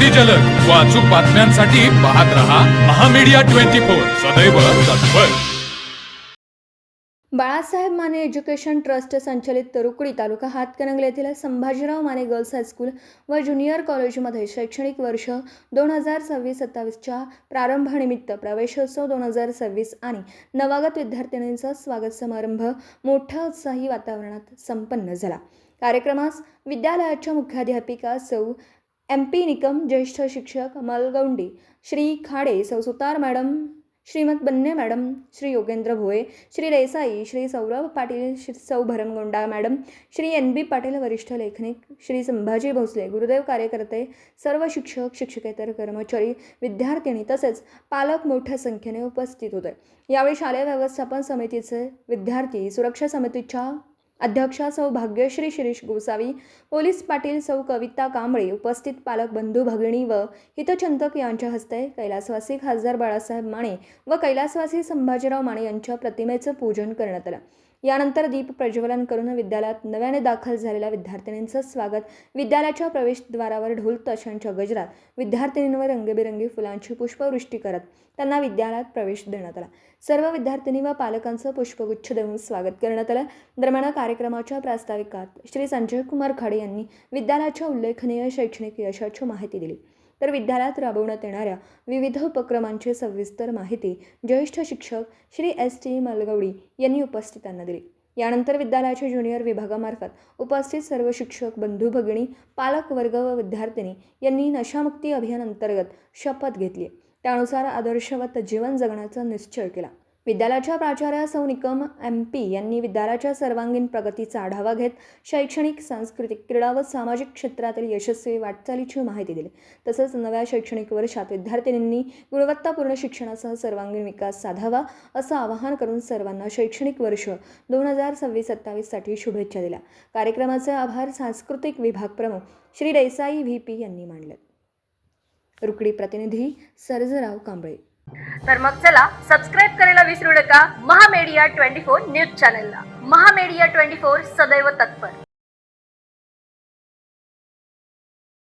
अति जलद व अचूक बातम्यांसाठी पाहत रहा महामीडिया 24 सदैव तत्पर. बाळासाहेब माने एज्युकेशन ट्रस्ट संचलित रुकडी तालुका हातकणंगले येथील संभाजीराव माने गर्ल्स हायस्कूल व ज्युनियर कॉलेजमध्ये शैक्षणिक वर्ष 2026-27च्या प्रारंभानिमित्त प्रवेशोत्सव 2026 आणि नवागत विद्यार्थिनींचा स्वागत समारंभ मोठ्या उत्साही वातावरणात संपन्न झाला. कार्यक्रमास विद्यालयाच्या मुख्याध्यापिका सौ MP निकम, ज्येष्ठ शिक्षक मलगौंडी, श्री खाडे, सौ सुतार मॅडम, श्रीमत बन्ने मॅडम, श्री योगेंद्र भोये, श्री देसाई, श्री सौरभ पाटील, श्री सौ भरमगोंडा मॅडम, श्री NB पाटील, वरिष्ठ लेखनिक, श्री संभाजी भोसले, गुरुदेव कार्यकर्ते, सर्व शिक्षक, शिक्षकेतर कर्मचारी, विद्यार्थिनी तसेच पालक मोठ्या संख्येने उपस्थित होते. यावेळी शालेय व्यवस्थापन समितीचे विद्यार्थी, सुरक्षा समितीच्या अध्यक्षा सौ भाग्यश्री शिरीष गोसावी, पोलीस पाटील सौ कविता कांबळे, उपस्थित पालक बंधू भगिनी व हितचिंतक यांच्या हस्ते कैलासवासी खासदार बाळासाहेब माने व कैलासवासी संभाजीराव माने यांच्या प्रतिमेचं पूजन करण्यात आलं. यानंतर दीप प्रज्वलन करून विद्यालयात नव्याने दाखल झालेल्या विद्यार्थिनींचं स्वागत, विद्यालयाच्या प्रवेशद्वारावर ढोल ताशांच्या गजरात विद्यार्थिनींवर रंगीबेरंगी फुलांची पुष्पवृष्टी करत त्यांना विद्यालयात प्रवेश देण्यात आला. सर्व विद्यार्थिनी व पालकांचं पुष्पगुच्छ देऊन स्वागत करण्यात आलं. दरम्यान कार्यक्रमाच्या प्रास्ताविकात श्री संजय कुमार खाडे यांनी विद्यालयाच्या उल्लेखनीय शैक्षणिक यशाची माहिती दिली. तर विद्यालयात राबवण्यात येणाऱ्या विविध उपक्रमांची सविस्तर माहिती ज्येष्ठ शिक्षक श्री ST मलगौडी यांनी उपस्थितांना दिली. यानंतर विद्यालयाच्या ज्युनियर विभागामार्फत उपस्थित सर्व शिक्षक बंधू भगिनी, पालक वर्ग व विद्यार्थिनी यांनी नशामुक्ती अभियान अंतर्गत शपथ घेतली. त्यानुसार आदर्शवत जीवन जगण्याचा निश्चय केला. विद्यालयाच्या प्राचार्या सौ निकम MP यांनी विद्यालयाच्या सर्वांगीण प्रगतीचा आढावा घेत शैक्षणिक, सांस्कृतिक, क्रीडा व सामाजिक क्षेत्रातील यशस्वी वाटचालीची माहिती दिली. तसंच नव्या शैक्षणिक वर्षात विद्यार्थिनींनी गुणवत्तापूर्ण शिक्षणासह सर्वांगीण विकास साधावा असं आवाहन करून सर्वांना शैक्षणिक वर्ष 2026-27साठी शुभेच्छा दिल्या. कार्यक्रमाचे आभार सांस्कृतिक विभाग प्रमुख श्री देसाई VP यांनी मानले. रुकडी प्रतिनिधी सर्जराव कांबळे. तर मग चला सबस्क्राईब करायला विसरू नका महामीडिया 24 न्यूज चॅनलला. महामीडिया 24 सदैव तत्पर.